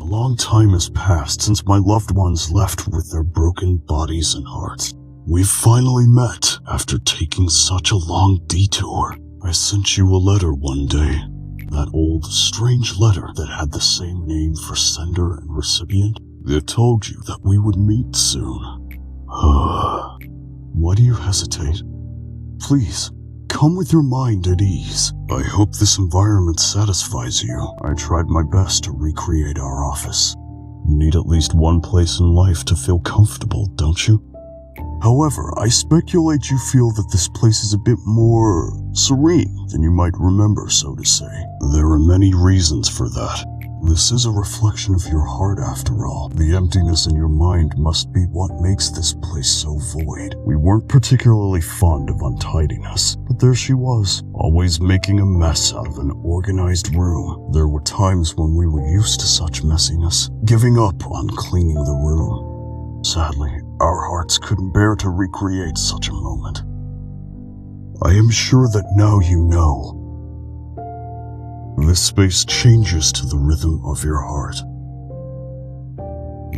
A long time has passed since my loved ones left with their broken bodies and hearts. We've finally met after taking such a long detour. I sent you a letter one day. That old, strange letter that had the same name for sender and recipient. It told you that we would meet soon. Why do you hesitate? Please, come with your mind at ease. I hope this environment satisfies you. I tried my best to recreate our office. You need at least one place in life to feel comfortable, don't you? However, I speculate you feel that this place is a bit more serene than you might remember, so to say. There are many reasons for that. This is a reflection of your heart after all. The emptiness in your mind must be what makes this place so void. We weren't particularly fond of untidiness, but there she was, always making a mess out of an organized room. There were times when we were used to such messiness, giving up on cleaning the room. Sadly, our hearts couldn't bear to recreate such a moment. I am sure that now you know. This space changes to the rhythm of your heart.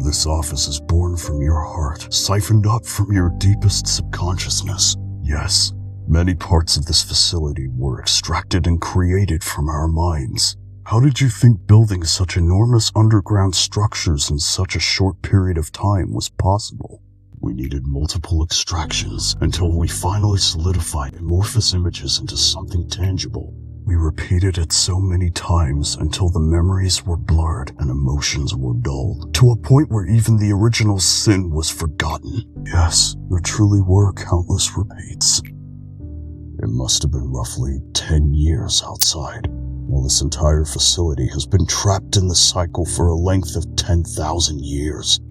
This office is born from your heart, siphoned up from your deepest subconsciousness. Yes, many parts of this facility were extracted and created from our minds. How did you think building such enormous underground structures in such a short period of time was possible? We needed multiple extractions until we finally solidified amorphous images into something tangible. We repeated it so many times until the memories were blurred and emotions were dulled, to a point where even the original sin was forgotten. Yes, there truly were countless repeats. It must have been roughly 10 years outside, while this entire facility has been trapped in the cycle for a length of 10,000 years.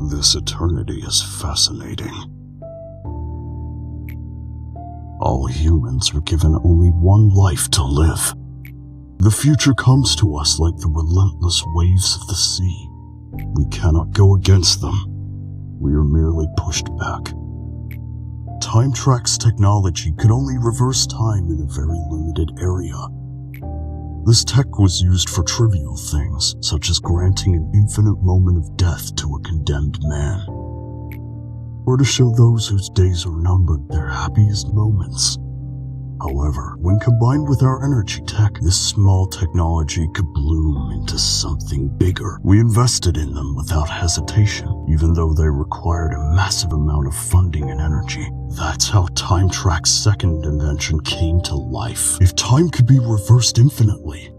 This eternity is fascinating. All humans are given only one life to live. The future comes to us like the relentless waves of the sea. We cannot go against them. We are merely pushed back. Time Track's technology could only reverse time in a very limited area. This tech was used for trivial things, such as granting an infinite moment of death to a condemned man, or to show those whose days are numbered their happiest moments. However, when combined with our energy tech, this small technology could bloom into something bigger. We invested in them without hesitation, even though they required a massive amount of funding and energy. That's how Time Track's second invention came to life. If time could be reversed infinitely,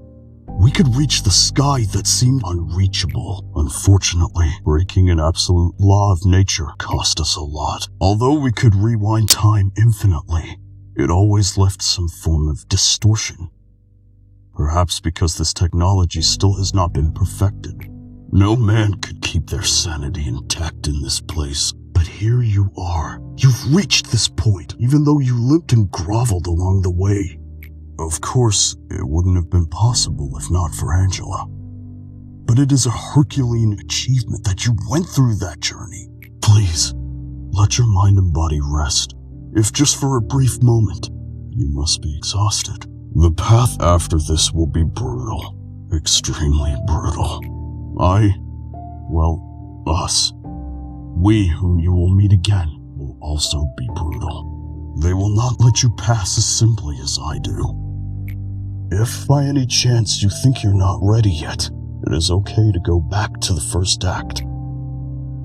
we could reach the sky that seemed unreachable. Unfortunately, breaking an absolute law of nature cost us a lot. Although we could rewind time infinitely, it always left some form of distortion. Perhaps because this technology still has not been perfected. No man could keep their sanity intact in this place. But here you are. You've reached this point, even though you limped and groveled along the way. Of course, it wouldn't have been possible if not for Angela. But it is a Herculean achievement that you went through that journey. Please, let your mind and body rest. If just for a brief moment, you must be exhausted. The path after this will be brutal. Extremely brutal. Us. We whom you will meet again will also be brutal. They will not let you pass as simply as I do. If by any chance you think you're not ready yet, it is okay to go back to the first act.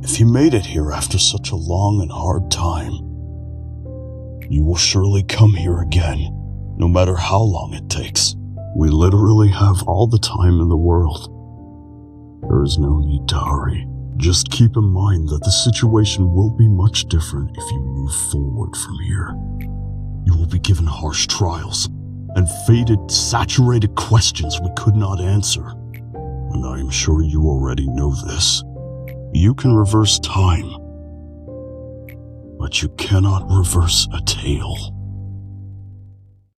If you made it here after such a long and hard time, you will surely come here again, no matter how long it takes. We literally have all the time in the world. There is no need to hurry. Just keep in mind that the situation will be much different if you move forward from here. You will be given harsh trials and faded, saturated questions we could not answer. And I am sure you already know this. You can reverse time, but you cannot reverse a tale.